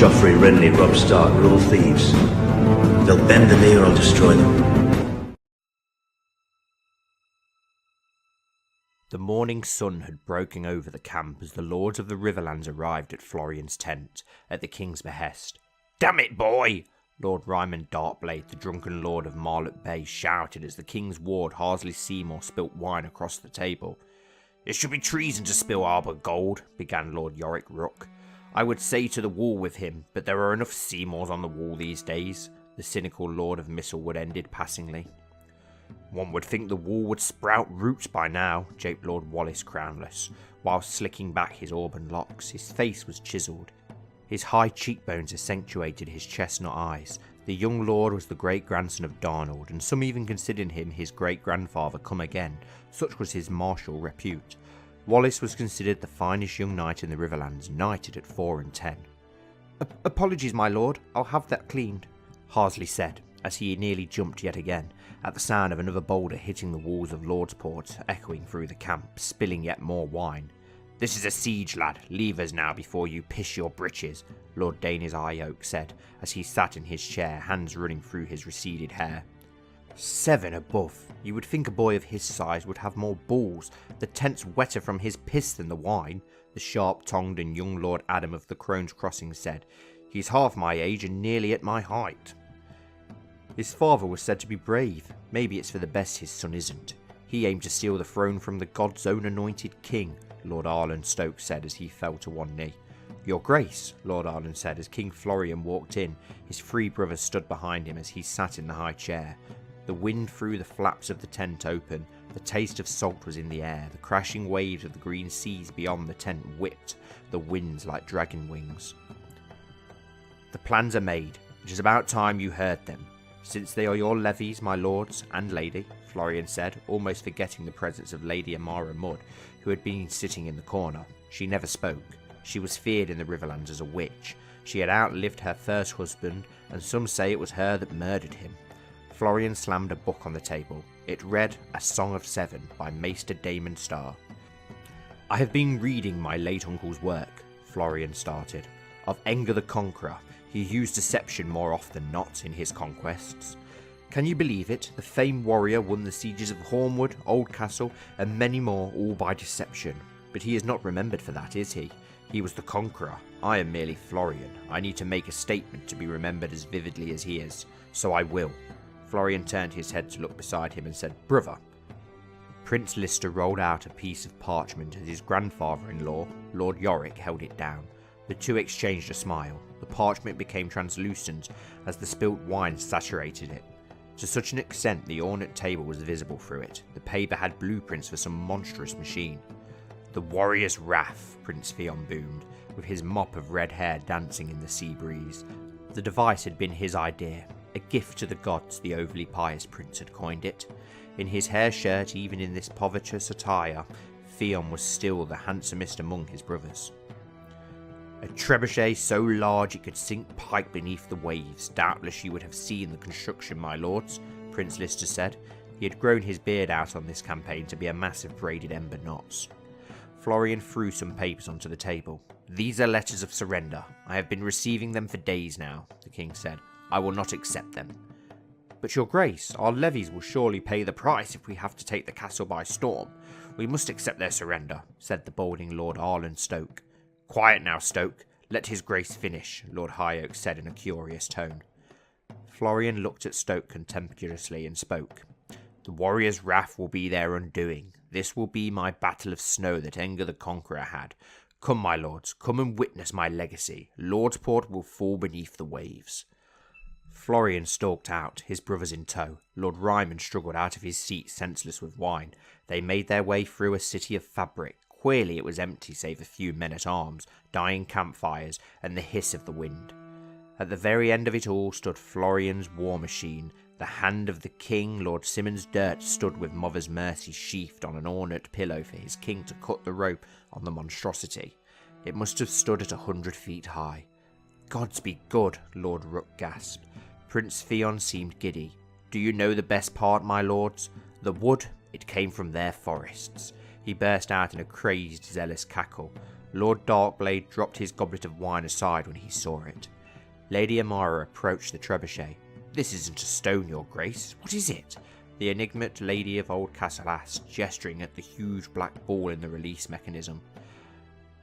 Joffrey, Renly, Robb Stark are all thieves. They'll bend the knee or I'll destroy them. The morning sun had broken over the camp as the lords of the Riverlands arrived at Florian's tent, at the king's behest. "Damn it, boy!" Lord Ryman Darkblade, the drunken lord of Marlet Bay, shouted as the king's ward Harsley Seymour spilt wine across the table. "It should be treason to spill Arbor gold," began Lord Yorick Rook. "I would say to the wall with him, but there are enough Seymours on the wall these days," the cynical Lord of Mistlewood ended passingly. "One would think the wall would sprout roots by now," japed Lord Wallace Crownless, while slicking back his auburn locks. His face was chiselled. His high cheekbones accentuated his chestnut eyes. The young lord was the great-grandson of Darnold, and some even considered him his great-grandfather come again, such was his martial repute. Wallace was considered the finest young knight in the Riverlands, knighted at 4 and 10. "Apologies, my lord, I'll have that cleaned," Harsley said, as he nearly jumped yet again, at the sound of another boulder hitting the walls of Lordsport, echoing through the camp, spilling yet more wine. "This is a siege, lad. Leave us now before you piss your breeches," Lord Danis Eye-Oak said, as he sat in his chair, hands running through his receded hair. 7 above. You would think a boy of his size would have more balls. The tent's wetter from his piss than the wine, the sharp-tongued and young Lord Adam of the Crone's Crossing said. "He's half my age and nearly at my height." His father was said to be brave. Maybe it's for the best his son isn't. He aimed to steal the throne from the God's own anointed king, Lord Arlen Stoke said as he fell to one knee. "Your Grace," Lord Arlen said as King Florian walked in. His 3 brothers stood behind him as he sat in the high chair. The wind threw the flaps of the tent open. The taste of salt was in the air. The crashing waves of the green seas beyond the tent whipped the winds like dragon wings. "The plans are made. It is about time you heard them. Since they are your levies, my lords and lady," Florian said, almost forgetting the presence of Lady Amara Mudd, who had been sitting in the corner. She never spoke. She was feared in the Riverlands as a witch. She had outlived her first husband, and some say it was her that murdered him. Florian slammed a book on the table. It read A Song of Seven by Maester Damon Starr. "I have been reading my late uncle's work," Florian started, "of Enger the Conqueror. He used deception more often than not in his conquests. Can you believe it? The famed warrior won the sieges of Hornwood, Oldcastle, and many more, all by deception. But he is not remembered for that, is he? He was the conqueror. I am merely Florian. I need to make a statement to be remembered as vividly as he is. So I will." Florian turned his head to look beside him and said, "Brother." Prince Lister rolled out a piece of parchment as his grandfather-in-law, Lord Yorick, held it down. The two exchanged a smile. The parchment became translucent as the spilt wine saturated it. To such an extent the ornate table was visible through it. The paper had blueprints for some monstrous machine. "The warrior's wrath," Prince Theon boomed, with his mop of red hair dancing in the sea breeze. The device had been his idea. A gift to the gods, the overly pious prince had coined it. In his hair shirt, even in this povertous attire, Theon was still the handsomest among his brothers. "A trebuchet so large it could sink Pike beneath the waves. Doubtless you would have seen the construction, my lords," Prince Lister said. He had grown his beard out on this campaign to be a mass of braided ember knots. Florian threw some papers onto the table. "These are letters of surrender. I have been receiving them for days now," the king said. "I will not accept them." "But your grace, our levies will surely pay the price if we have to take the castle by storm. We must accept their surrender," said the balding Lord Arlen Stoke. "Quiet now, Stoke. Let his grace finish," Lord High-Oak said in a curious tone. Florian looked at Stoke contemptuously and spoke. "The warrior's wrath will be their undoing. This will be my battle of snow that Enger the Conqueror had. Come, my lords, come and witness my legacy. Lordsport will fall beneath the waves." Florian stalked out, his brothers in tow. Lord Ryman struggled out of his seat, senseless with wine. They made their way through a city of fabric. Queerly it was empty save a few men-at-arms, dying campfires, and the hiss of the wind. At the very end of it all stood Florian's war machine. The hand of the king, Lord Simmons Dirt, stood with Mother's Mercy sheathed on an ornate pillow for his king to cut the rope on the monstrosity. It must have stood at 100 feet high. "Gods be good," Lord Rook gasped. Prince Theon seemed giddy. "Do you know the best part, my lords? The wood, it came from their forests." He burst out in a crazed, zealous cackle. Lord Darkblade dropped his goblet of wine aside when he saw it. Lady Amara approached the trebuchet. "This isn't a stone, your grace. What is it?" The enigmatic lady of Old Castle asked, gesturing at the huge black ball in the release mechanism.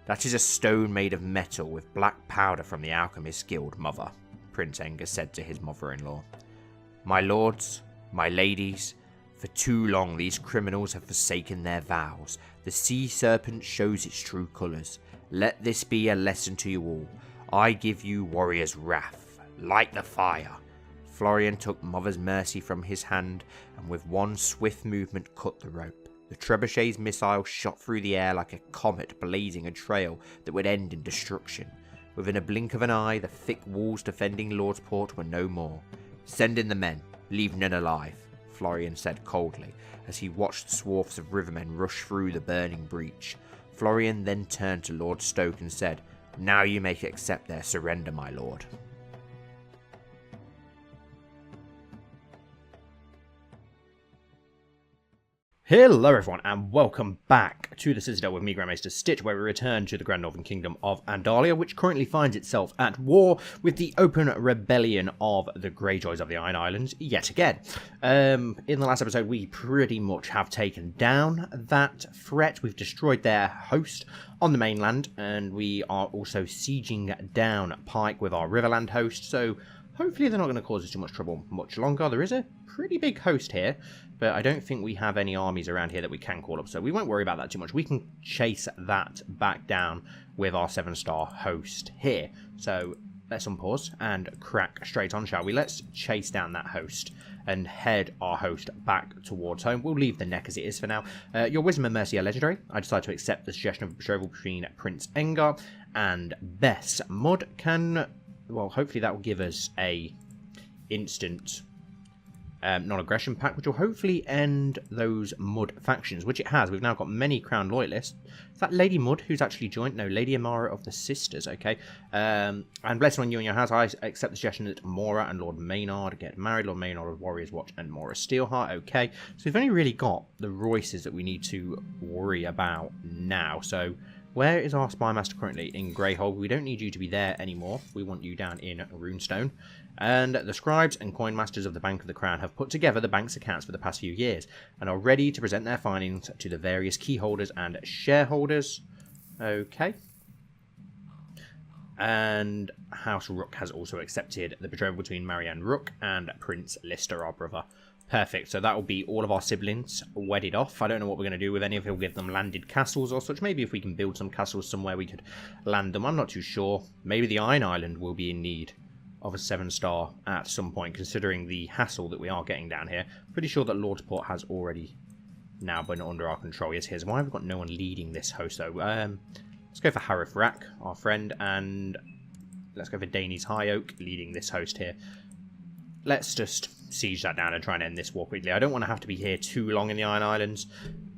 "That is a stone made of metal with black powder from the Alchemist Guild, mother," Prince Enga said to his mother-in-law. "My lords, my ladies, for too long these criminals have forsaken their vows. The sea serpent shows its true colours. Let this be a lesson to you all. I give you warrior's wrath. Light the fire." Florian took Mother's mercy from his hand and with one swift movement cut the rope. The trebuchet's missile shot through the air like a comet, blazing a trail that would end in destruction. Within a blink of an eye, the thick walls defending Lordsport were no more. "Send in the men. Leave none alive," Florian said coldly, as he watched the swaths of rivermen rush through the burning breach. Florian then turned to Lord Stoke and said, "Now you may accept their surrender, my lord." Hello everyone and welcome back to the Citadel with me, Grand Maester Stitch, where we return to the Grand Northern Kingdom of Andalia, which currently finds itself at war with the open rebellion of the Greyjoys of the Iron Islands yet again. In the last episode we pretty much have taken down that threat. We've destroyed their host on the mainland and we are also sieging down Pike with our Riverland host, so hopefully they're not going to cause us too much trouble much longer. There is a pretty big host here, but I don't think we have any armies around here that we can call up, so we won't worry about that too much. We can chase that back down with our 7-star host here. So let's unpause and crack straight on, shall we? Let's chase down that host and head our host back towards home. We'll leave the neck as it is for now. Your wisdom and mercy are legendary. I decided to accept the suggestion of betrothal between Prince Engar and Bess. Mud can... well, hopefully that will give us a instant non-aggression pact, which will hopefully end those Mud factions, which it has. We've now got many Crown Loyalists. Is that Lady Mud who's actually joined? No, Lady Amara of the Sisters, okay. And blessing on you and your house, I accept the suggestion that Mora and Lord Maynard get married. Lord Maynard of Warrior's Watch and Mora Steelheart, okay. So we've only really got the Royces that we need to worry about now. So where is our Spy Master currently? In Greyhold. We don't need you to be there anymore. We want you down in Runestone. And the scribes and coin masters of the Bank of the Crown have put together the bank's accounts for the past few years and are ready to present their findings to the various key holders and shareholders. Okay. And House Rook has also accepted the betrothal between Marianne Rook and Prince Lister, our brother. Perfect, so that will be all of our siblings wedded off. I don't know what we're going to do with any of them. We'll give them landed castles or such. Maybe if we can build some castles somewhere we could land them. I'm not too sure. Maybe the Iron Island will be in need of a 7-star at some point, considering the hassle that we are getting down here. Pretty sure that Lordsport has already now been under our control. Yes, here's why we've got no one leading this host, though. Let's go for Harith Rak, our friend, and let's go for Danes High Oak leading this host here. Let's just siege that down and try and end this war quickly. I don't want to have to be here too long in the Iron Islands.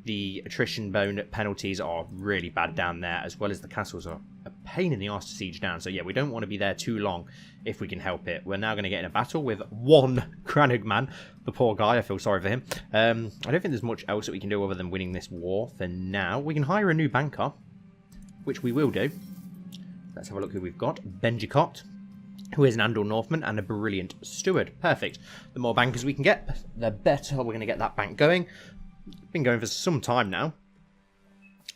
The attrition bone penalties are really bad down there, as well as the castles are a pain in the arse to siege down. So yeah, we don't want to be there too long if we can help it. We're now going to get in a battle with one Crannog man. The poor guy, I feel sorry for him. I don't think there's much else that we can do other than winning this war for now. We can hire a new banker, which we will do. Let's have a look who we've got. Benjicott, who is an Andal Northman and a brilliant steward. Perfect. The more bankers we can get, the better we're going to get that bank going. Been going for some time now.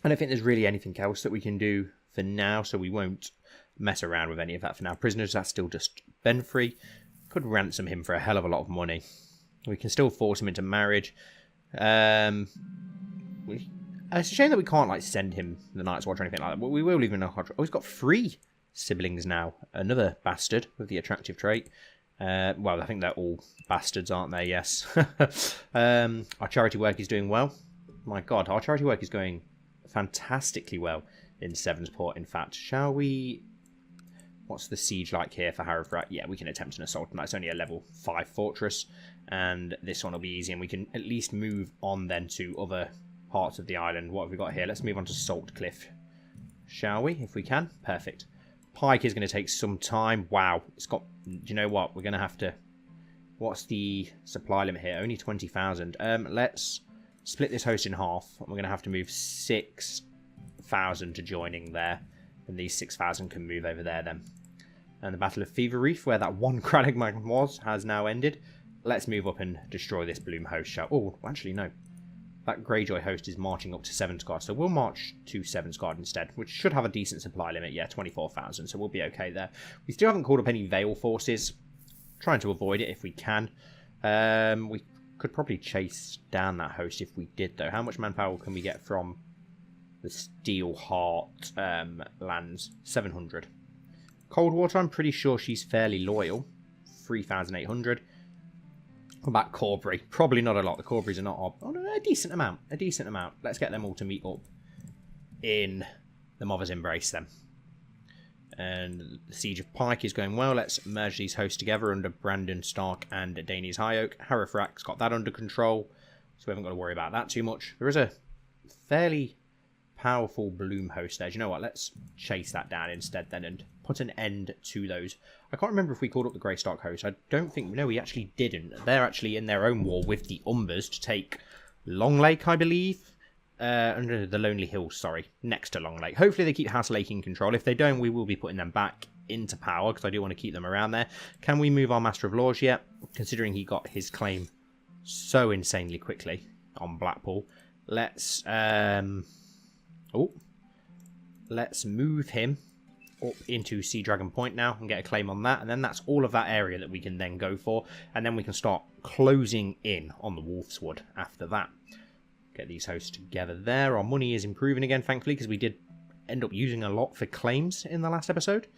I don't think there's really anything else that we can do for now, so we won't mess around with any of that for now. Prisoners, that's still just Benfrey. Could ransom him for a hell of a lot of money. We can still force him into marriage. It's a shame that we can't like send him the Night's Watch or anything like that, but we will leave him in a contract. Oh, he's got 3 siblings now. Another bastard with the attractive trait. Well, I think they're all bastards, aren't they? Yes. Our charity work is doing well. My God, our charity work is going fantastically well in Sevensport, in fact. Shall we... What's the siege like here for Harrowfrat? Yeah, we can attempt an assault, and that's only a level 5 fortress. And this one will be easy, and we can at least move on then to other parts of the island. What have we got here? Let's move on to Salt Cliff. Shall we, if we can? Perfect. Pike is going to take some time. Wow. It's got... Do you know what? We're going to have to... What's the supply limit here? Only 20,000. Let's split this host in half. We're going to have to move 6 6,000 to joining there. And these 6,000 can move over there then. And the Battle of Fever Reef, where that one Crannogman was, has now ended. Let's move up and destroy this Bloom host, shall we? Oh, actually, no. That Greyjoy host is marching up to Sevenstar, so we'll march to Sevenstar instead, which should have a decent supply limit. Yeah, 24,000, so we'll be okay there. We still haven't called up any Vale forces. Trying to avoid it if we can. We could probably chase down that host if we did, though. How much manpower can we get from the Steelheart lands? 700. Coldwater, I'm pretty sure she's fairly loyal. 3,800. What about Corbury? Probably not a lot. The Corburys are not... Oh, no, a decent amount. A decent amount. Let's get them all to meet up in the Mother's Embrace then. And the Siege of Pike is going well. Let's merge these hosts together under Brandon Stark and Daenerys High Oak. Harifrack's got that under control, so we haven't got to worry about that too much. There is a fairly powerful Bloom host there. Do you know what? Let's chase that down instead then and put an end to those. I can't remember if we called up the Greystark host. I don't think... No, we actually didn't. They're actually in their own war with the Umbers to take Long Lake, I believe. Under the Lonely Hills, sorry. Next to Long Lake. Hopefully they keep House Lake in control. If they don't, we will be putting them back into power, because I do want to keep them around there. Can we move our Master of Laws yet? Considering he got his claim so insanely quickly on Blackpool. Let's... let's move him up into Sea Dragon Point now and get a claim on that, and then that's all of that area that we can then go for, and then we can start closing in on the Wolfswood after that. Get these hosts together there. Our money is improving again, thankfully, because we did end up using a lot for claims in the last episode.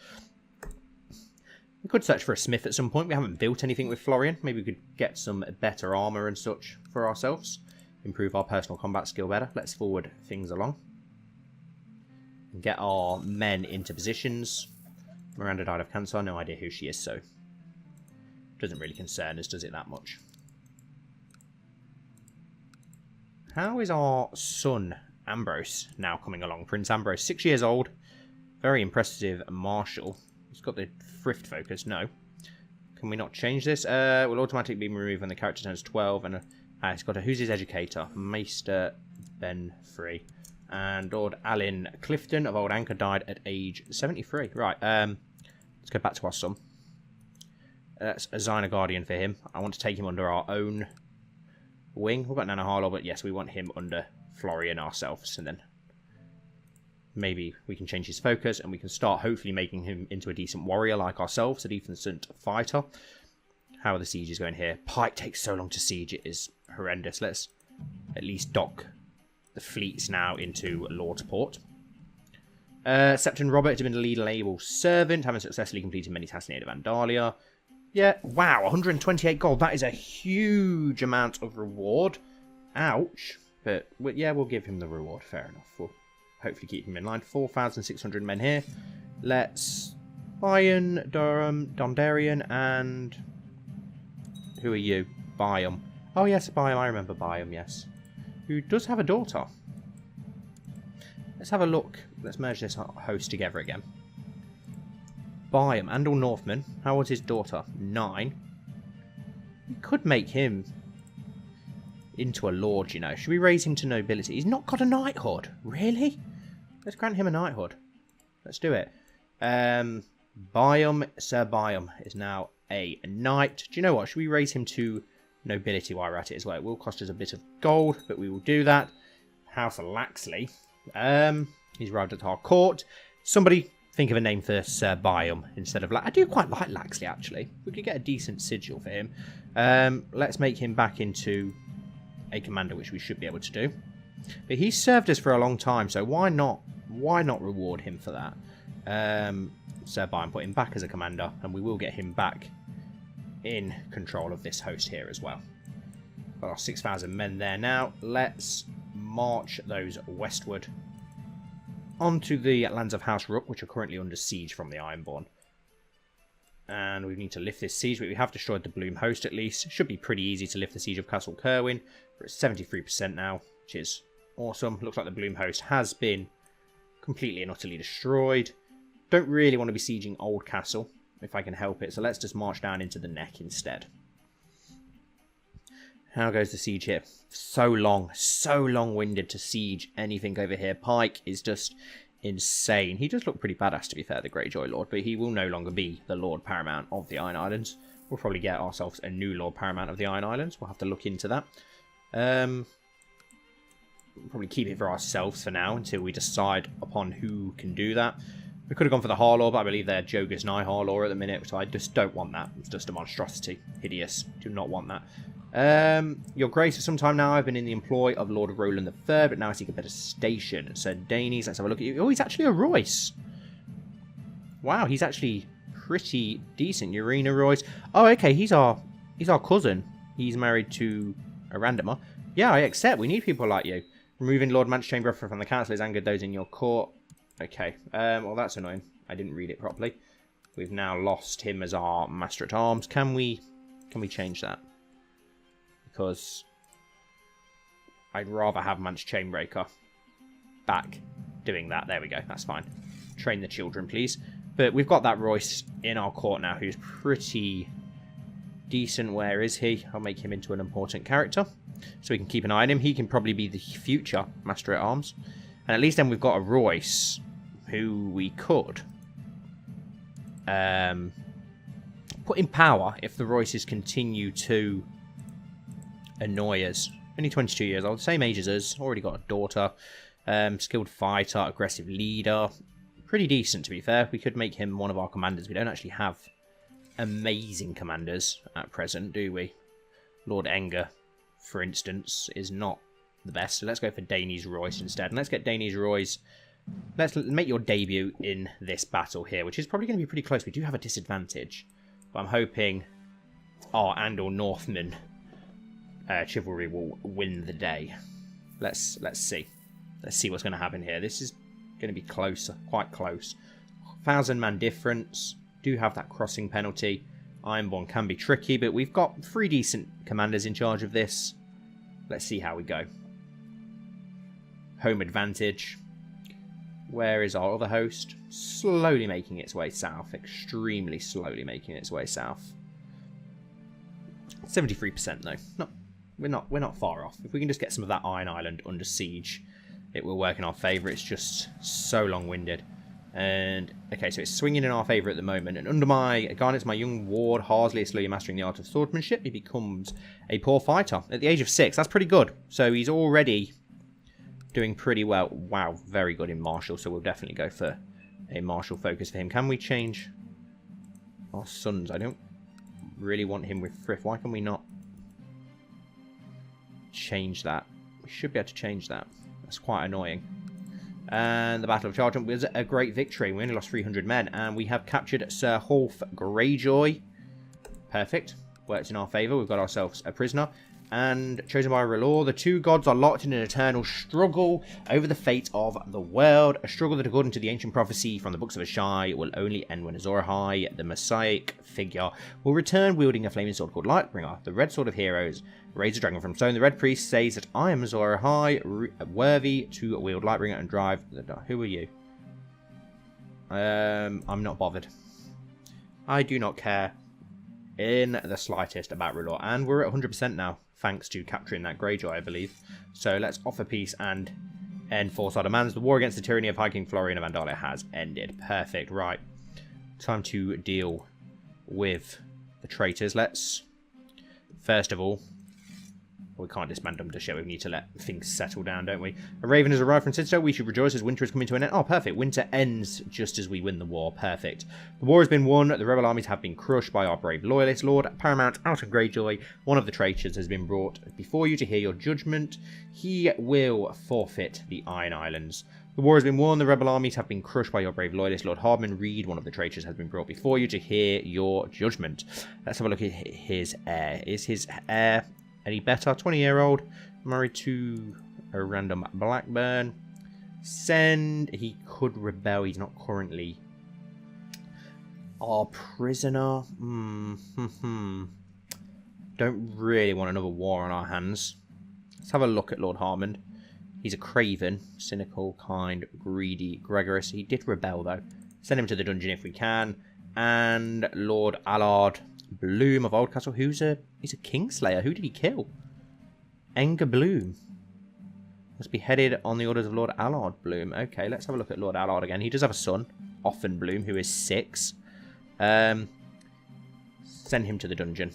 We could search for a smith at some point. We haven't built anything with Florian. Maybe we could get some better armor and such for ourselves. Improve our personal combat skill better. Let's forward things along. Get our men into positions. Miranda died of cancer. No idea who she is, so doesn't really concern us, does it, that much? How is our son Ambrose now coming along? Prince Ambrose, 6 years old. Very impressive marshal. He's got the thrift focus. No. Can we not change this? Will automatically be removed when the character turns 12. And he's got a... Who's his educator? Maester Ben Free. And Lord Alan Clifton of Old Anchor died at age 73. Right, let's go back to our son. Let's assign a guardian for him. I want to take him under our own wing. We've got Nana Harlow, but yes, we want him under Florian ourselves. And then maybe we can change his focus and we can start hopefully making him into a decent warrior like ourselves, a decent fighter. How are the sieges going here? Pike takes so long to siege, it is horrendous. Let's at least dock the fleets now into Lordsport. Septon Robert has been a leader label servant, having successfully completed many tasks in Knights of Andalia. Yeah, wow, 128 gold. That is a huge amount of reward. Ouch. But, yeah, we'll give him the reward. Fair enough. We'll hopefully keep him in line. 4,600 men here. Let's... Bayern, Durham, Dondarian, and... Who are you? Byam. Oh, yes, Byam. I remember Byam, yes. Who does have a daughter. Let's have a look. Let's merge this host together again. Byam, Andal Northman. How old's his daughter? 9. We could make him into a lord, you know. Should we raise him to nobility? He's not got a knighthood. Really? Let's grant him a knighthood. Let's do it. Byam, Sir Byam is now a knight. Do you know what? Should we raise him to nobility while we're at it as well? It will cost us a bit of gold, but we will do that. House Laxley. He's arrived at our court. Somebody think of a name for Sir Byam instead of I do quite like Laxley, actually. We could get a decent sigil for him. Let's make him back into a commander, which we should be able to do. But he's served us for a long time, so why not reward him for that? Sir Byam, put him back as a commander, and we will get him back in control of this host here as well. Got our 6,000 men there now. Let's march those westward onto the lands of House Rook, which are currently under siege from the Ironborn. And we need to lift this siege, but we have destroyed the Bloom host at least. Should be pretty easy to lift the siege of Castle Kerwin. We're at 73% now, which is awesome. Looks like the Bloom host has been completely and utterly destroyed. Don't really want to be sieging Old Castle, if I can help it, so let's just march down into the neck instead. How goes the siege here? So long-winded to siege anything over here. Pike is just insane. He does look pretty badass, to be fair, the Greyjoy Lord, but he will no longer be the Lord Paramount of the Iron Islands. We'll probably get ourselves a new Lord Paramount of the Iron Islands. We'll have to look into that. We'll probably keep it for ourselves for now until we decide upon who can do that. We could have gone for the Harlaw, but I believe they're Jogas Nye Harlaw at the minute, so I just don't want that. It's just a monstrosity. Hideous. Do not want that. Your Grace, for some time now I've been in the employ of Lord Roland III, but now I seek a better station. So Danes, let's have a look at you. Oh, he's actually a Royce. Wow, he's actually pretty decent. Urena Royce. Oh, okay, he's our cousin. He's married to a randomer. Yeah, I accept. We need people like you. Removing Lord Manchchamber from the council has angered those in your court. Okay, well that's annoying. I didn't read it properly. We've now lost him as our Master at Arms. Can we change that? Because I'd rather have Manch Chainbreaker back doing that. There we go, that's fine. Train the children, please. But we've got that Royce in our court now who's pretty decent. Where is he? I'll make him into an important character so we can keep an eye on him. He can probably be the future Master at Arms. And at least then we've got a Royce who we could put in power if the Royces continue to annoy us. Only 22 years old, same age as us, already got a daughter, skilled fighter, aggressive leader. Pretty decent, to be fair. We could make him one of our commanders. We don't actually have amazing commanders at present, do we? Lord Enger, for instance, is not the best. So let's go for Danes Royce instead. And let's get Danes Royce. Let's make your debut in this battle here, which is probably going to be pretty close. We do have a disadvantage. But I'm hoping our Andor Northman chivalry will win the day. Let's see. Let's see what's going to happen here. This is going to be close, quite close. 1,000-man difference. Do have that crossing penalty. Ironborn can be tricky, but we've got 3 decent commanders in charge of this. Let's see how we go. Home advantage. Where is our other host? Slowly making its way south. Extremely slowly making its way south. 73% though. We're not far off. If we can just get some of that Iron Island under siege, it will work in our favour. It's just so long-winded. And okay, so it's swinging in our favour at the moment. And under my Garnet's my young ward, Harsley, is slowly mastering the art of swordsmanship. He becomes a poor fighter at the age of 6. That's pretty good. So he's already doing pretty well. Wow, very good in martial. So we'll definitely go for a martial focus for him. Can we change our sons? I don't really want him with Frith. Why can we not change that? We should be able to change that. That's quite annoying. And the Battle of Chargent was a great victory. We only lost 300 men. And we have captured Sir Half Greyjoy. Perfect. Worked in our favour. We've got ourselves a prisoner. And chosen by R'hllor, the 2 gods are locked in an eternal struggle over the fate of the world. A struggle that, according to the ancient prophecy from the books of Ashai, will only end when Azor Ahai, the messiah figure, will return wielding a flaming sword called Lightbringer, the red sword of heroes. Raise a dragon from stone. The red priest says that I am Azor Ahai, worthy to wield Lightbringer and drive the dark. Who are you? I'm not bothered. I do not care in the slightest about R'hllor. And we're at 100% now, thanks to capturing that Greyjoy, I believe. So let's offer peace and enforce our demands. The war against the tyranny of High King Florian of Andalia has ended. Perfect. Right. Time to deal with the traitors. Let's, first of all, we can't disband them just yet. We need to let things settle down, don't we? A raven has arrived from Citadel. We should rejoice as winter is coming to an end. Oh, perfect. Winter ends just as we win the war. Perfect. The war has been won. The rebel armies have been crushed by our brave loyalists. Lord Paramount Alton Greyjoy, one of the traitors, has been brought before you to hear your judgment. He will forfeit the Iron Islands. The war has been won. The rebel armies have been crushed by your brave loyalists. Lord Hardman Reed, one of the traitors, has been brought before you to hear your judgment. Let's have a look at his heir. Is his heir any better? 20-year-old, married to a random Blackburn. Send. He could rebel. He's not currently our prisoner. Don't really want another war on our hands. Let's have a look at Lord Harmond. He's a craven, cynical, kind, greedy, Gregorous. He did rebel, though. Send him to the dungeon if we can. And Lord Allard Bloom of Oldcastle, he's a Kingslayer. Who did he kill? Enger Bloom. Must be headed on the orders of Lord Allard Bloom. Okay, let's have a look at Lord Allard again. He does have a son, Offen Bloom, who is 6. Send him to the dungeon.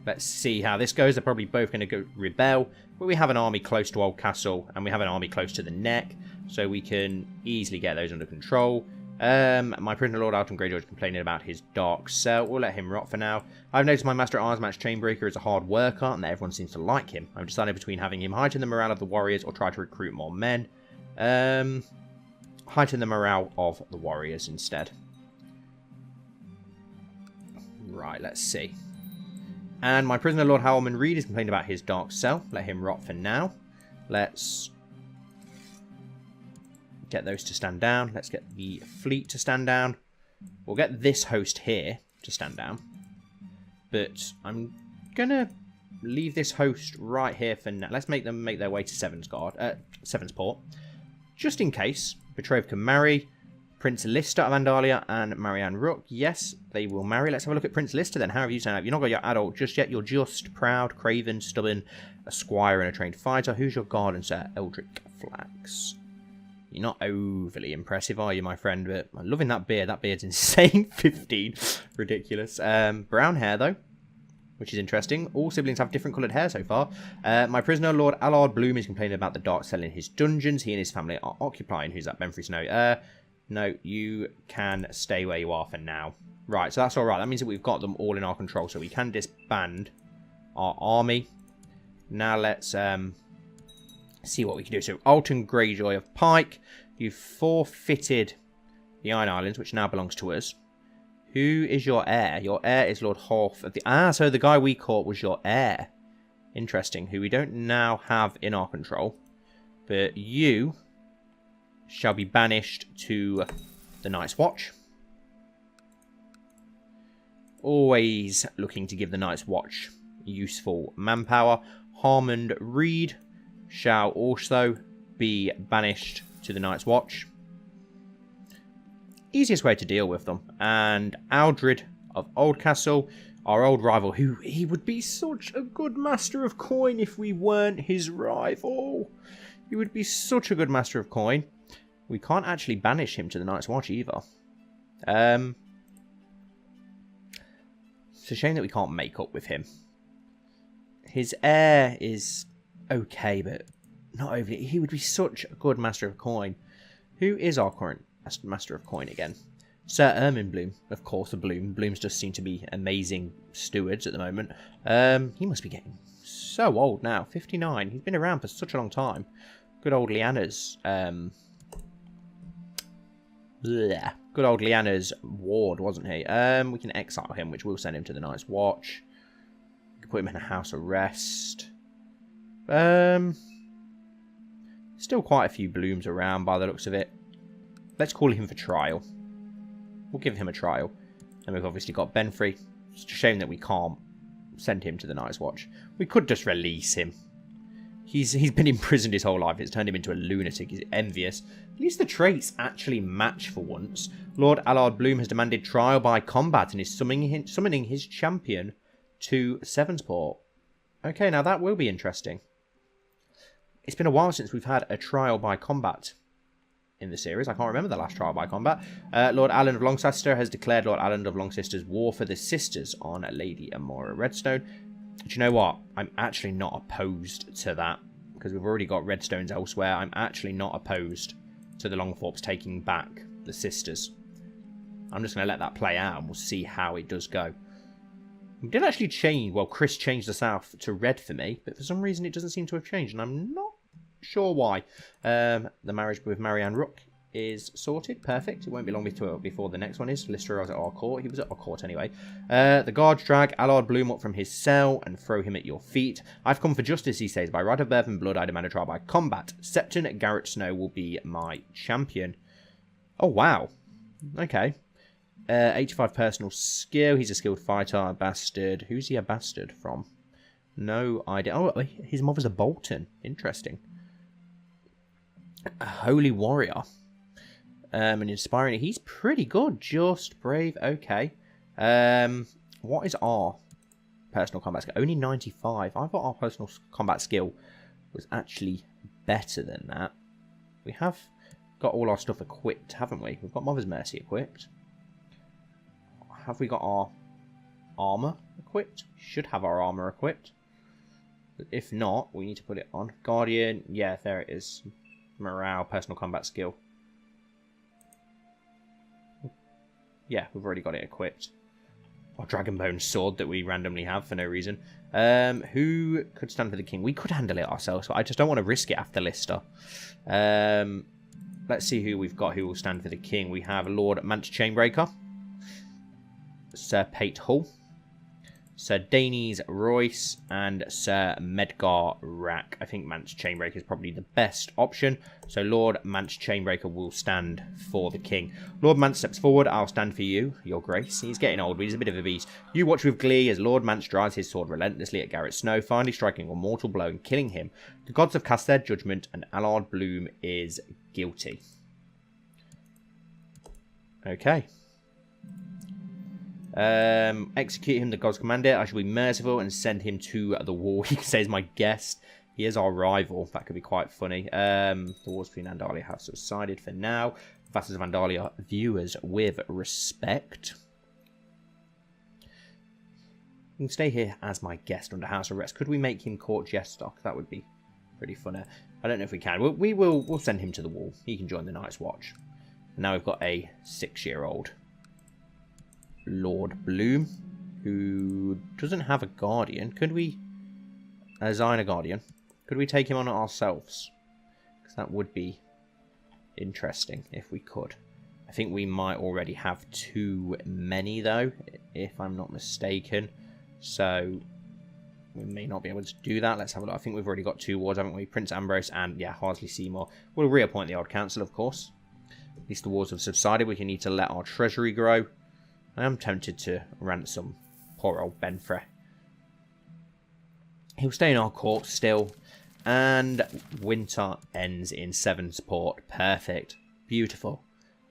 Let's see how this goes. They're probably both going to go rebel. But we have an army close to Oldcastle, and we have an army close to the neck, so we can easily get those under control. My prisoner Lord Alton Greyjoy is complaining about his dark cell. We'll let him rot for now. I've noticed my Master at Arms Match Chainbreaker is a hard worker, and that everyone seems to like him. I'm deciding between having him heighten the morale of the warriors or try to recruit more men. Heighten the morale of the warriors instead. Right, let's see. And my prisoner Lord Howelman Reed is complaining about his dark cell. Let him rot for now. Let's get those to stand down. Let's get the fleet to stand down. We'll get this host here to stand down. But I'm going to leave this host right here for now. Let's make them make their way to Sevensport. Just in case. Betrothed can marry. Prince Lister of Andalia and Marianne Rook. Yes, they will marry. Let's have a look at Prince Lister then. How have you signed up? You're not got your adult just yet. You're just proud, craven, stubborn, a squire and a trained fighter. Who's your guardian, Sir? Eldrick Flax. You're not overly impressive, are you, my friend? But I'm loving that beard. That beard's insane. 15. Ridiculous. Brown hair, though, which is interesting. All siblings have different coloured hair so far. My prisoner, Lord Allard Bloom, is complaining about the dark cell in his dungeons. He and his family are occupying. Who's that? Benfrey Snow. No, you can stay where you are for now. Right, so that's all right. That means that we've got them all in our control, so we can disband our army. Now let's see what we can do. So, Alton Greyjoy of Pike, you've forfeited the Iron Islands, which now belongs to us. Who is your heir? Your heir is Lord Horth of the... so the guy we caught was your heir. Interesting, who we don't now have in our control. But you shall be banished to the Night's Watch. Always looking to give the Night's Watch useful manpower. Harmond Reed shall also be banished to the Night's Watch. Easiest way to deal with them. And Aldred of Oldcastle, our old rival, who he would be such a good master of coin if we weren't his rival. He would be such a good master of coin. We can't actually banish him to the Night's Watch either. It's a shame that we can't make up with him. His heir is okay, but not overly. He would be such a good master of coin. Who is our current master of coin again? Sir Ermin Bloom, of course, a Bloom. Blooms just seem to be amazing stewards at the moment. He must be getting so old now. 59. He's been around for such a long time. Good old Lyanna's... Good old Lyanna's ward, wasn't he? We can exile him, which will send him to the Night's Watch. We can put him in a house arrest. Still quite a few Blooms around by the looks of it. Let's call him for trial. We'll give him a trial. And we've obviously got Benfrey. It's a shame that we can't send him to the Night's Watch. We could just release him. He's been imprisoned his whole life. It's turned him into a lunatic. He's envious. At least the traits actually match for once. Lord Allard Bloom has demanded trial by combat and is summoning his champion to Sevensport. Okay, now that will be interesting. It's been a while since we've had a trial by combat in the series. I can't remember the last trial by combat. Lord Alan of Longsister has declared Lord Alan of Longsister's war for the sisters on Lady Amora Redstone. Do you know what? I'm actually not opposed to that, because we've already got redstones elsewhere. I'm actually not opposed to the Longthorpes taking back the sisters. I'm just going to let that play out, and we'll see how it does go. We did actually change... Well, Chris changed the south to red for me, but for some reason it doesn't seem to have changed, and I'm not sure why. The marriage with Marianne Rook is sorted. Perfect. It won't be long before the next one is. Lister was at our court. He was at our court anyway. The guards drag Allard Bloom up from his cell and throw him at your feet. I've come for justice, he says. By right of birth and blood, I demand a trial by combat. Septon Garrett Snow will be my champion. Oh, wow. Okay. 85 personal skill. He's a skilled fighter. A bastard. Who's he a bastard from? No idea. Oh, his mother's a Bolton. Interesting. A holy warrior. And inspiring. He's pretty good. Just brave. Okay. What is our personal combat skill? Only 95. I thought our personal combat skill was actually better than that. We have got all our stuff equipped, haven't we? We've got Mother's Mercy equipped. Have we got our armor equipped? We should have our armor equipped. But if not, we need to put it on. Guardian, yeah, there it is. Morale, personal combat skill. Yeah, we've already got it equipped. Our Dragonbone sword that we randomly have for no reason. Who could stand for the king? We could handle it ourselves, but I just don't want to risk it after Lister. Let's see who we've got who will stand for the king. We have Lord Mance Chainbreaker, Sir Pate Hull, Sir Danes Royce, and Sir Medgar Rack. I think Mance Chainbreaker is probably the best option. So Lord Mance Chainbreaker will stand for the king. Lord Mance steps forward. I'll stand for you, your grace. He's getting old, but he's a bit of a beast. You watch with glee as Lord Mance drives his sword relentlessly at Garrett Snow, finally striking a mortal blow and killing him. The gods have cast their judgment, and Allard Bloom is guilty. Okay. Execute him, the gods command it. I shall be merciful and send him to the war. He says my guest. He is our rival. That could be quite funny. The wars between Andalia have subsided for now. Vassals of Andalia, viewers with respect. You can stay here as my guest under house arrest. Could we make him court jester? That would be pretty funny. I don't know if we can. We'll send him to the wall. He can join the Night's Watch. And now we've got a 6-year-old. Lord Bloom, who doesn't have a guardian. Could we assign a guardian? Could we take him on ourselves? Because that would be interesting if we could. I think we might already have too many though, if I'm not mistaken. So we may not be able to do that. Let's have a look. I think we've already got 2 wards, haven't we? Prince Ambrose and, yeah, Harsley Seymour. We'll reappoint the Old Council, of course. At least the wars have subsided. We can need to let our treasury grow. I am tempted to ransom poor old Benfrey. He'll stay in our court still. And winter ends in Sevensport. Perfect. Beautiful.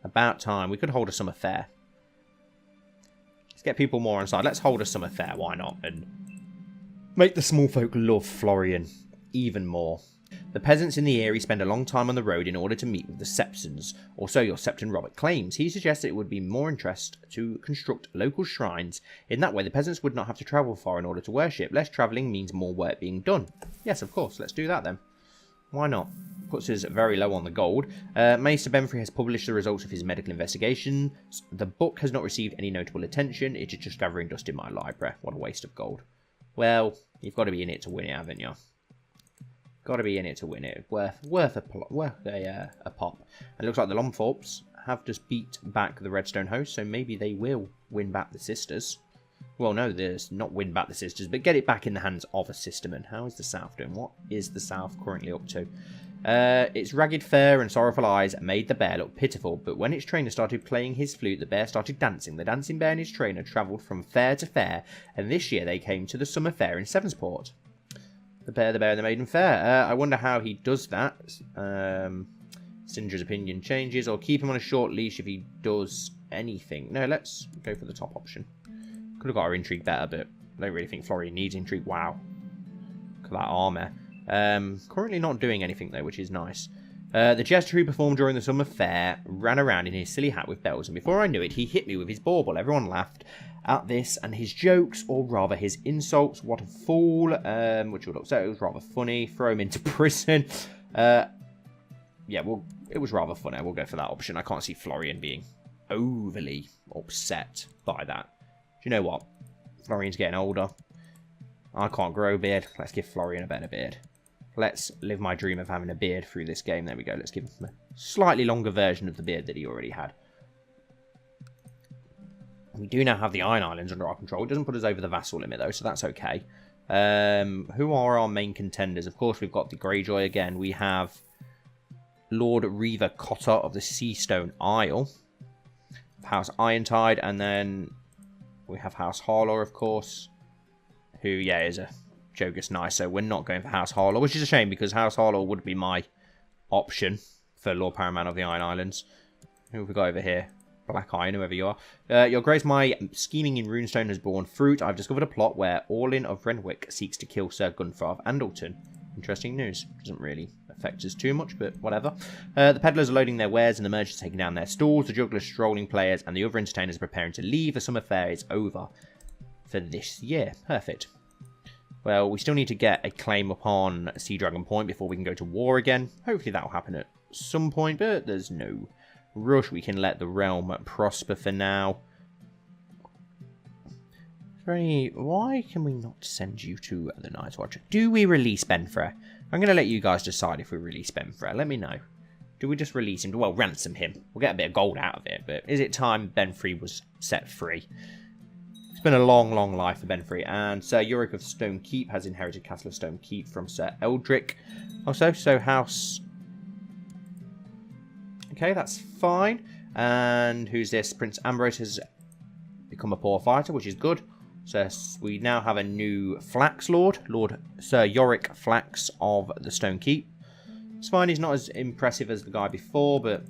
About time. We could hold a summer fair. Let's get people more on side. Let's hold a summer fair. Why not? And make the small folk love Florian even more. The peasants in the area spend a long time on the road in order to meet with the Septons, or so your Septon Robert claims. He suggests it would be more interest to construct local shrines. In that way, the peasants would not have to travel far in order to worship. Less travelling means more work being done. Yes, of course, let's do that then. Why not? Puts us very low on the gold. Maester Benfrey has published the results of his medical investigation. The book has not received any notable attention. It is just gathering dust in my library. What a waste of gold. Well, you've got to be in it to win it, haven't you? Got to be in it to win it. Worth a pop. And it looks like the Lomthorpes have just beat back the Redstone host, so maybe they will win back the sisters. Well, no, there's not win back the sisters, but get it back in the hands of a sisterman. How is the South doing? What is the South currently up to? Its ragged fur and sorrowful eyes made the bear look pitiful, but when its trainer started playing his flute, the bear started dancing. The dancing bear and his trainer travelled from fair to fair, and this year they came to the summer fair in Sevensport. The Bear, and the Maiden Fair. I wonder how he does that. Syndra's opinion changes, or keep him on a short leash if he does anything. No, let's go for the top option. Could have got our intrigue better, but I don't really think Florian needs intrigue. Wow. Look at that armour. Currently not doing anything though, which is nice. The jester who performed during the summer fair ran around in his silly hat with bells, and before I knew it, he hit me with his bauble. Everyone laughed at this and his jokes, or rather his insults. What a fool. Which would upset. It was rather funny. Throw him into prison. Yeah, well, it was rather funny. We'll go for that option. I can't see Florian being overly upset by that. Do you know what? Florian's getting older. I can't grow a beard. Let's give Florian a better beard. Let's live my dream of having a beard through this game. There we go. Let's give him a slightly longer version of the beard that he already had. We do now have the Iron Islands under our control. It doesn't put us over the vassal limit, though, so that's okay. Who are our main contenders? Of course, we've got the Greyjoy again. We have Lord Reaver Cotter of the Seastone Isle. House Irontide, and then we have House Harlaw, of course, who, yeah, is a Jogus Knight, so we're not going for House Harlaw, which is a shame, because House Harlaw would be my option for Lord Paramount of the Iron Islands. Who have we got over here? Black Iron, whoever you are. Your Grace, my scheming in Runestone has borne fruit. I've discovered a plot where Orlin of Renwick seeks to kill Sir Gunthar of Andleton. Interesting news. Doesn't really affect us too much, but whatever. The peddlers are loading their wares and the merchants taking down their stalls. The jugglers, strolling players, and the other entertainers are preparing to leave. The summer fair is over for this year. Perfect. Well, we still need to get a claim upon Sea Dragon Point before we can go to war again. Hopefully that will happen at some point, but there's no rush. We can let the realm prosper for now. Why can we not send you to the Night's Watch? Do we release Benfrey? I'm going to let you guys decide if we release Benfrey. Let me know. Do we just release him? Well, ransom him. We'll get a bit of gold out of it, but is it time Benfrey was set free? It's been a long, long life for Benfrey, and Sir Yorick of Stone Keep has inherited Castle of Stone Keep from Sir Eldrick. Also, so House... Okay, that's fine. And who's this? Prince Ambrose has become a poor fighter, which is good. So we now have a new Flax Lord, Lord Sir Yorick Flax of the Stone Keep. It's fine, he's not as impressive as the guy before, but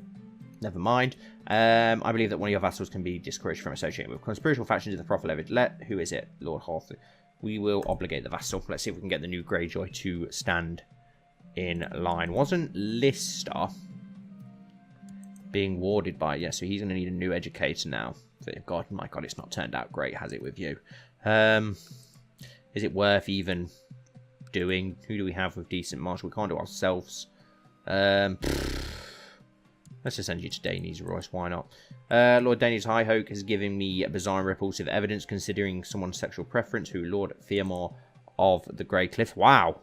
never mind. I believe that one of your vassals can be discouraged from associating with conspiratorial factions of the Prophet Levitt. Who is it? Lord Hawthorne. We will obligate the vassal. Let's see if we can get the new Greyjoy to stand in line. Wasn't Lister being warded by... Yeah, so he's going to need a new educator now. God, my God, it's not turned out great, has it, with you? Is it worth even doing? Who do we have with decent martial? We can't do ourselves. Let's just send you to Danes, Royce. Why not? Lord Danes Highhoak has given me bizarre and repulsive evidence considering someone's sexual preference. Who? Lord Fearmore of the Grey Cliff. Wow.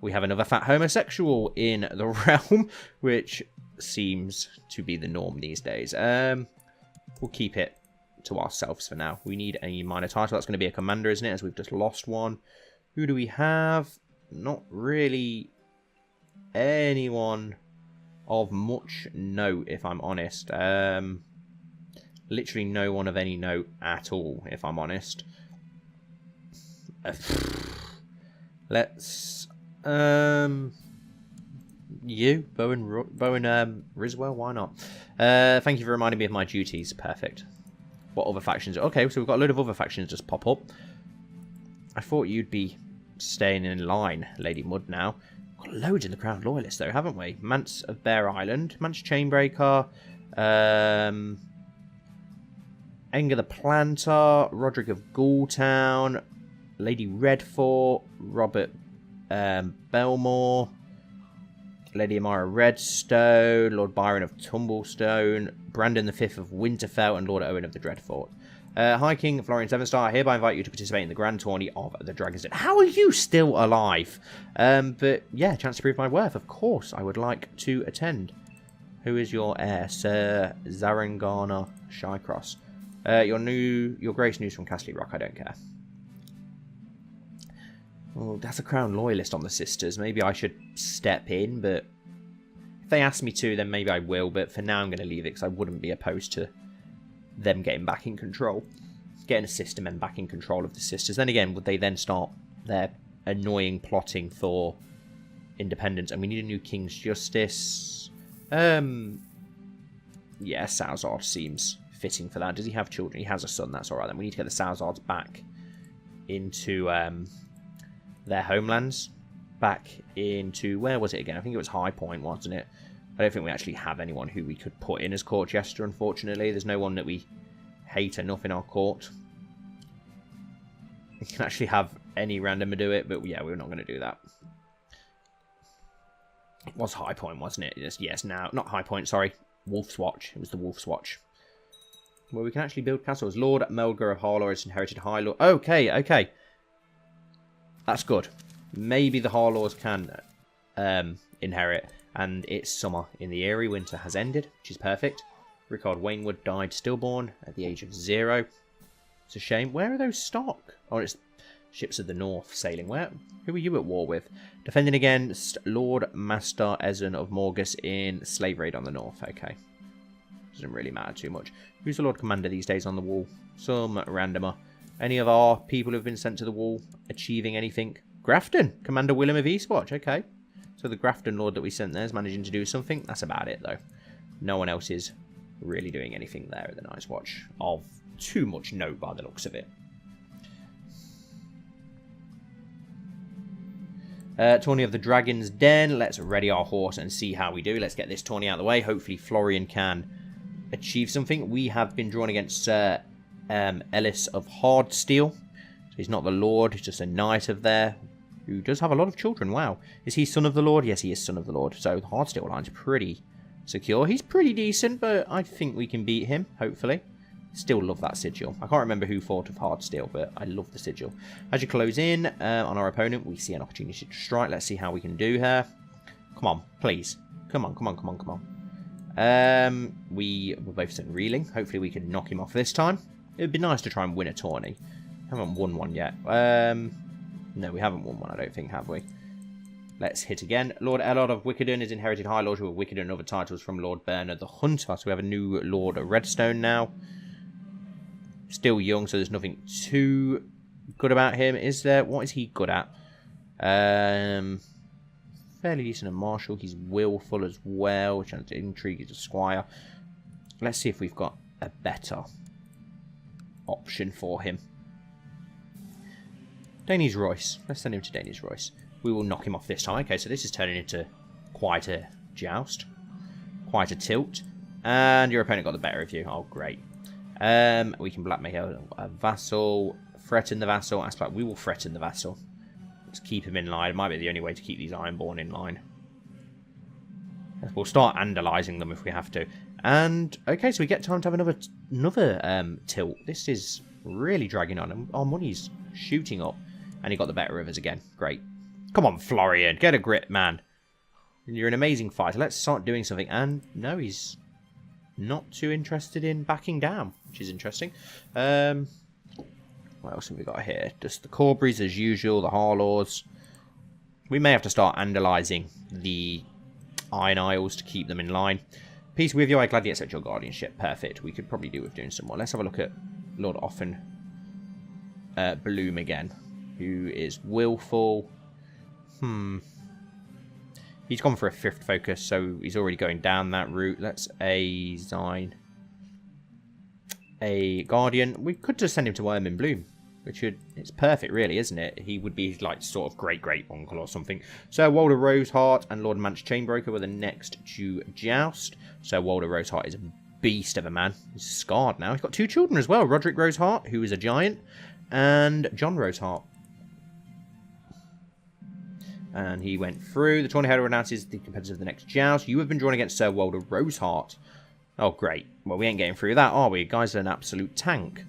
We have another fat homosexual in the realm, which seems to be the norm these days. We'll keep it to ourselves for now. We need a minor title. That's going to be a commander, isn't it? As we've just lost one. Who do we have? Not really anyone of much note, if I'm honest. Literally no one of any note at all, if I'm honest. Let's... You, Bowen Riswell, why not? Thank you for reminding me of my duties. Perfect. What other factions? Okay, so we've got a load of other factions just pop up. I thought you'd be staying in line, Lady Mud now. Got loads in the Crown Loyalists though, haven't we? Mance of Bear Island, Mance Chainbreaker, Enger the Planter, Roderick of Ghoultown, Lady Redfort, Robert Belmore, Lady Amara Redstone, Lord Byron of Tumblestone, Brandon V of Winterfell, and Lord Owen of the Dreadfort. High King Florian Sevenstar, I hereby invite you to participate in the Grand Tourney of the Dragon's Den. How are you still alive? But yeah, chance to prove my worth. Of course, I would like to attend. Who is your heir? Sir Zarangana Shycross. Your Grace news from Castle Rock, I don't care. Oh, that's a Crown Loyalist on the Sisters. Maybe I should step in, but if they ask me to, then maybe I will. But for now, I'm going to leave it because I wouldn't be opposed to them getting back in control. Getting a sister men back in control of the Sisters. Then again, would they then start their annoying plotting for independence? And we need a new King's Justice. Yeah, Salzard seems fitting for that. Does he have children? He has a son. That's all right. Then we need to get the Salzards back into... their homelands, back into, where was it again? I think it was High Point, wasn't it? I don't think we actually have anyone who we could put in as court jester, unfortunately. There's no one that we hate enough in our court. We can actually have any randomer do it, but yeah, we're not going to do that. It was High Point, wasn't it? Yes, now, not High Point, sorry. Wolf's Watch. It was the Wolf's Watch. Where we can actually build castles. Lord Melgar of Harlaw has inherited High Lord. Okay, okay. That's good. Maybe the Harlaws can inherit. And it's summer in the Eyrie. Winter has ended, which is perfect. Rickard Wainwood died stillborn at the age of 0. It's a shame. Where are those stock? Oh, it's ships of the north sailing. Who are you at war with? Defending against Lord Master Ezen of Morgus in slave raid on the north. Okay. Doesn't really matter too much. Who's the Lord Commander these days on the wall? Some randomer. Any of our people who have been sent to the wall achieving anything? Grafton, Commander Willem of Eastwatch. Okay. So the Grafton Lord that we sent there is managing to do something. That's about it, though. No one else is really doing anything there at the Night's Watch of too much note by the looks of it. Tourney of the Dragon's Den. Let's ready our horse and see how we do. Let's get this tourney out of the way. Hopefully Florian can achieve something. We have been drawn against Sir Ellis of Hardsteel. So he's not the Lord, he's just a knight of there, who does have a lot of children. Wow. Is he son of the Lord? Yes, he is son of the Lord. So the Hardsteel line's pretty secure. He's pretty decent, but I think we can beat him, hopefully. Still love that sigil. I can't remember who fought of Hardsteel, but I love the sigil. As you close in on our opponent, we see an opportunity to strike. Let's see how we can do here. Come on, please. Come on, come on, come on, come on. We were both sent reeling. Hopefully we can knock him off this time. It would be nice to try and win a tourney. Haven't won one yet. No, we haven't won one, I don't think, have we? Let's hit again. Lord Ellard of Wickeden is inherited High Lordship of Wickeden and other titles from Lord Bernard the Hunter. So we have a new Lord Redstone now. Still young, so there's nothing too good about him, is there? What is he good at? Fairly decent at martial. He's willful as well, which is intrigue. He's a squire. Let's see if we've got a better option for him. Danie's Royce. Let's send him to Danie's Royce. We will knock him off this time. Okay, so this is turning into quite a joust. Quite a tilt. And your opponent got the better of you. Oh, great. We can blackmail a vassal. Threaten the vassal. Aspect. We will threaten the vassal. Let's keep him in line. It might be the only way to keep these Ironborn in line. We'll start Andalizing them if we have to. And, okay, so we get time to have another tilt. This is really dragging on. And our money's shooting up. And he got the better of us again. Great. Come on, Florian. Get a grip, man. You're an amazing fighter. Let's start doing something. And, no, he's not too interested in backing down, which is interesting. What else have we got here? Just the Corberys as usual, the Harlaws. We may have to start Andalizing the Iron Isles to keep them in line. Peace with you, I gladly accept your guardianship. Perfect. We could probably do with doing some more. Let's have a look at Lord Offen Bloom again, who is willful. He's gone for a 5th focus, so he's already going down that route. Let's assign a guardian. We could just send him to Ermin Bloom, which would, it's perfect, really, isn't it? He would be like sort of great uncle or something. So Walder Roseheart and Lord Manch Chainbroker were the next to joust. So Walder Roseheart is a beast of a man. He's scarred now. He's got 2 children as well. Roderick Roseheart, who is a giant, and John Roseheart. And he went through. The tourney header announces the competitors of the next joust. You have been drawn against Sir Walder Roseheart. Oh, great. Well, we ain't getting through that, are we? Guys are an absolute tank.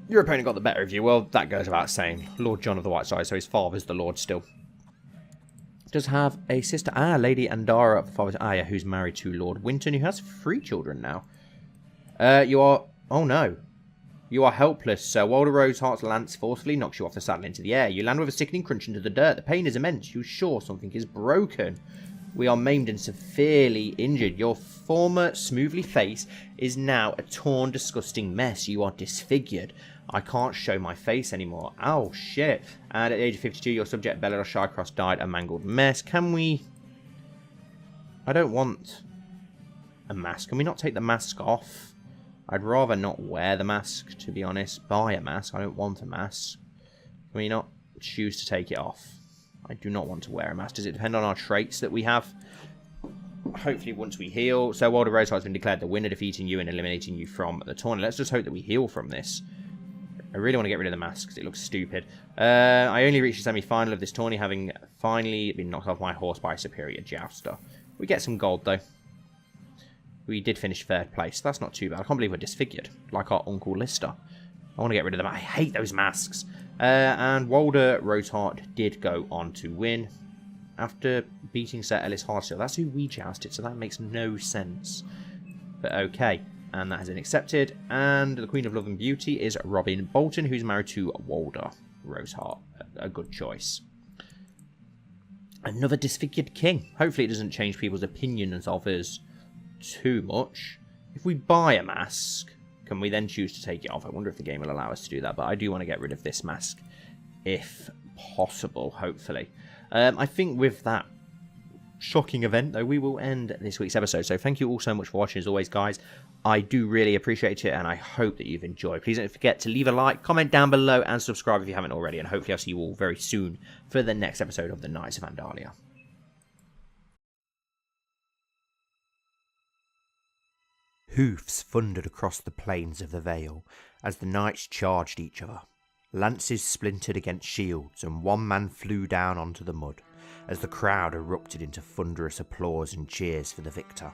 Your opponent got the better of you. Well, that goes without saying. Lord John of the White Side, so his father's the Lord still. Does have a sister. Lady Andara of the father's yeah, who's married to Lord Winton, who has 3 children now. You are... Oh, no. You are helpless, Sir Walder Roseheart's lance forcefully knocks you off the saddle into the air. You land with a sickening crunch into the dirt. The pain is immense. You're sure something is broken. We are maimed and severely injured. Your former smoothly face is now a torn, disgusting mess. You are disfigured. I can't show my face anymore. Oh, shit. And at the age of 52, your subject, Bellador Shycross, died a mangled mess. Can we... I don't want a mask. Can we not take the mask off? I'd rather not wear the mask, to be honest. Buy a mask. I don't want a mask. Can we not choose to take it off? I do not want to wear a mask. Does it depend on our traits that we have? Hopefully once we heal. So Walder Roseheart has been declared the winner, defeating you and eliminating you from the tournament. Let's just hope that we heal from this. I really want to get rid of the mask because it looks stupid. I only reached the semi-final of this tourney, having finally been knocked off my horse by a superior jouster. We get some gold, though. We did finish 3rd place. That's not too bad. I can't believe we're disfigured, like our Uncle Lister. I want to get rid of them. I hate those masks. And Walder Roseheart did go on to win after beating Sir Ellis Hardsteel. That's who we jousted, so that makes no sense. But okay. And that has been accepted. And the Queen of Love and Beauty is Robin Bolton, who's married to Walder Roseheart. A good choice. Another disfigured king. Hopefully it doesn't change people's opinions of us too much. If we buy a mask, can we then choose to take it off? I wonder if the game will allow us to do that, but I do want to get rid of this mask if possible, hopefully. I think with that shocking event, though, we will end this week's episode. So thank you all so much for watching, as always, guys. I do really appreciate it, and I hope that you've enjoyed. Please don't forget to leave a like, comment down below, and subscribe if you haven't already, and hopefully I'll see you all very soon for the next episode of the Knights of Andalia. Hoofs thundered across the plains of the Vale as the knights charged each other. Lances splintered against shields, and one man flew down onto the mud as the crowd erupted into thunderous applause and cheers for the victor.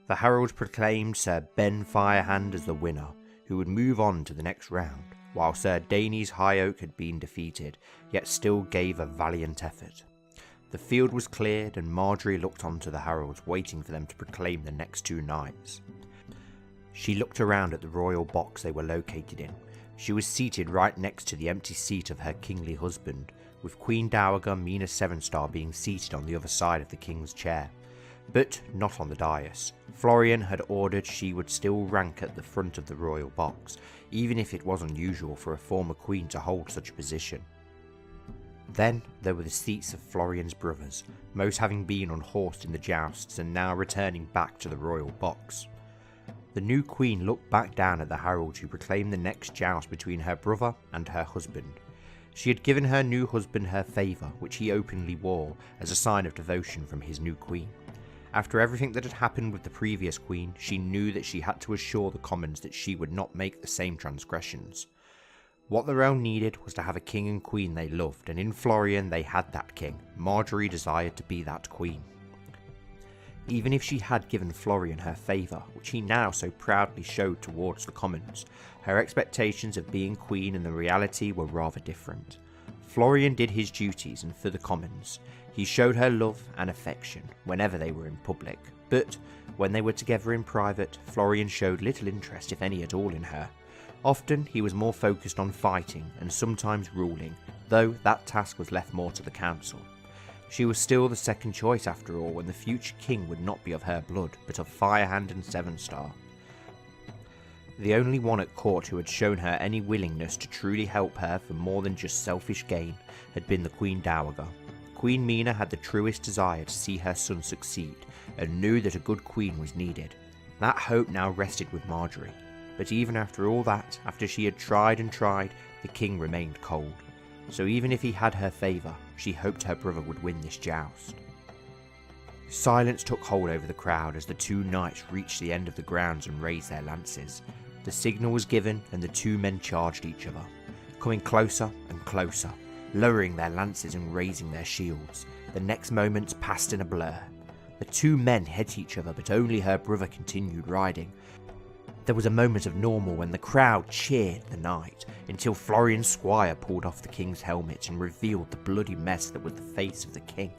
The herald proclaimed Sir Ben Firehand as the winner, who would move on to the next round, while Sir Danes High Oak had been defeated, yet still gave a valiant effort. The field was cleared, and Marjorie looked on to the heralds, waiting for them to proclaim the next two knights. She looked around at the royal box they were located in. She was seated right next to the empty seat of her kingly husband, with Queen Dowager Mina Sevenstar being seated on the other side of the king's chair. But not on the dais. Florian had ordered she would still rank at the front of the royal box, even if it was unusual for a former queen to hold such a position. Then there were the seats of Florian's brothers, most having been unhorsed in the jousts and now returning back to the royal box. The new queen looked back down at the herald who proclaimed the next joust between her brother and her husband. She had given her new husband her favour, which he openly wore as a sign of devotion from his new queen. After everything that had happened with the previous queen, she knew that she had to assure the commons that she would not make the same transgressions. What the realm needed was to have a king and queen they loved, and in Florian they had that king. Marjorie desired to be that queen. Even if she had given Florian her favour, which he now so proudly showed towards the commons, her expectations of being queen and the reality were rather different. Florian did his duties, and for the commons, he showed her love and affection whenever they were in public, but when they were together in private, Florian showed little interest, if any at all, in her. Often he was more focused on fighting and sometimes ruling, though that task was left more to the council. She was still the second choice after all, when the future king would not be of her blood, but of Firehand and Sevenstar. The only one at court who had shown her any willingness to truly help her for more than just selfish gain had been the Queen Dowager. Queen Mina had the truest desire to see her son succeed, and knew that a good queen was needed. That hope now rested with Marjorie. But even after all that, after she had tried and tried, the king remained cold. So even if he had her favour, she hoped her brother would win this joust. Silence took hold over the crowd as the two knights reached the end of the grounds and raised their lances. The signal was given, and the two men charged each other, coming closer and closer, lowering their lances and raising their shields. The next moments passed in a blur. The two men hit each other, but only her brother continued riding. There was a moment of normal when the crowd cheered the knight, until Florian's squire pulled off the king's helmet and revealed the bloody mess that was the face of the king.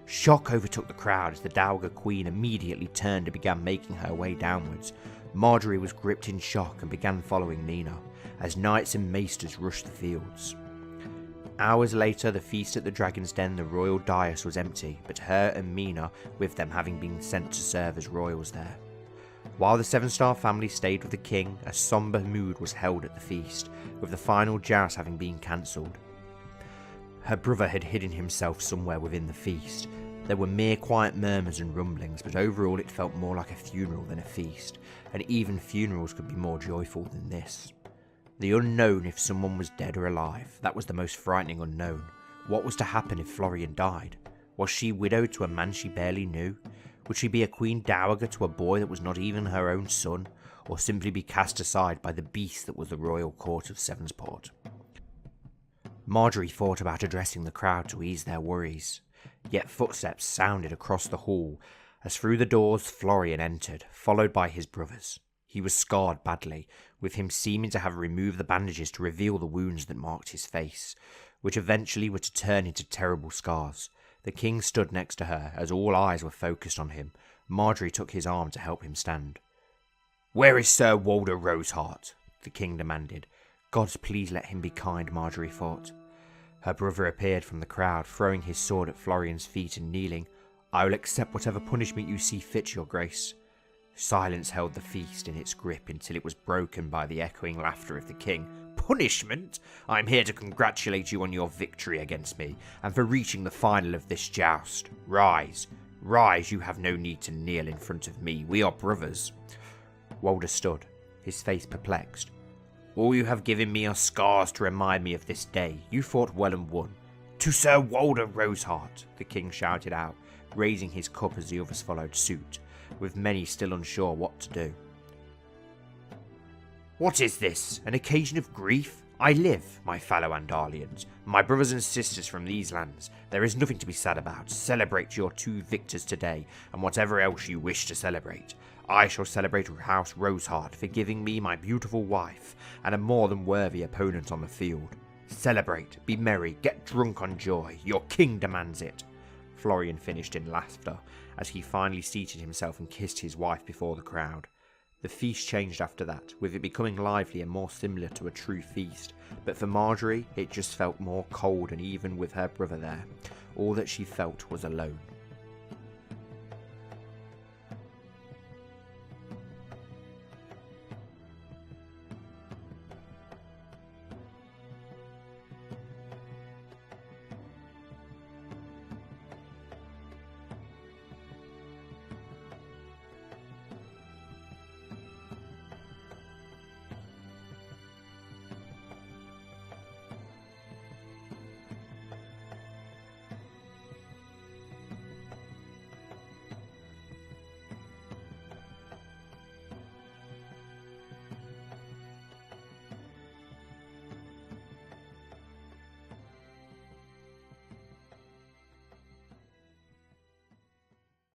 Shock overtook the crowd as the Dowager Queen immediately turned and began making her way downwards. Marjorie was gripped in shock and began following Mina, as knights and maesters rushed the fields. Hours later, the feast at the Dragon's Den, the royal dais was empty, but her and Mina with them having been sent to serve as royals there. While the Sevenstar family stayed with the king, a sombre mood was held at the feast, with the final joust having been cancelled. Her brother had hidden himself somewhere within the feast. There were mere quiet murmurs and rumblings, but overall it felt more like a funeral than a feast, and even funerals could be more joyful than this. The unknown if someone was dead or alive, that was the most frightening unknown. What was to happen if Florian died? Was she widowed to a man she barely knew? Would she be a queen dowager to a boy that was not even her own son, or simply be cast aside by the beast that was the royal court of Sevensport? Marjorie thought about addressing the crowd to ease their worries, yet footsteps sounded across the hall as through the doors Florian entered, followed by his brothers. He was scarred badly, with him seeming to have removed the bandages to reveal the wounds that marked his face, which eventually were to turn into terrible scars. The king stood next to her, as all eyes were focused on him. Marjorie took his arm to help him stand. "Where is Sir Walder Roseheart?" the king demanded. "Gods, please let him be kind," Marjorie thought. Her brother appeared from the crowd, throwing his sword at Florian's feet and kneeling. "I will accept whatever punishment you see fit, your grace." Silence held the feast in its grip until it was broken by the echoing laughter of the king. "Punishment? I'm here to congratulate you on your victory against me, and for reaching the final of this joust. Rise, rise, you have no need to kneel in front of me, we are brothers." Walder stood, his face perplexed. All you have given me are scars to remind me of this day. You fought well and won. To Sir Walder Roseheart, the king shouted out, raising his cup as the others followed suit, with many still unsure what to do. What is this? An occasion of grief? I live, my fellow Andalians, my brothers and sisters from these lands. There is nothing to be sad about. Celebrate your 2 victors today, and whatever else you wish to celebrate. I shall celebrate House Roseheart for giving me my beautiful wife, and a more than worthy opponent on the field. Celebrate, be merry, get drunk on joy. Your king demands it. Florian finished in laughter, as he finally seated himself and kissed his wife before the crowd. The feast changed after that, with it becoming lively and more similar to a true feast, but for Marjorie, it just felt more cold, and even with her brother there, all that she felt was alone.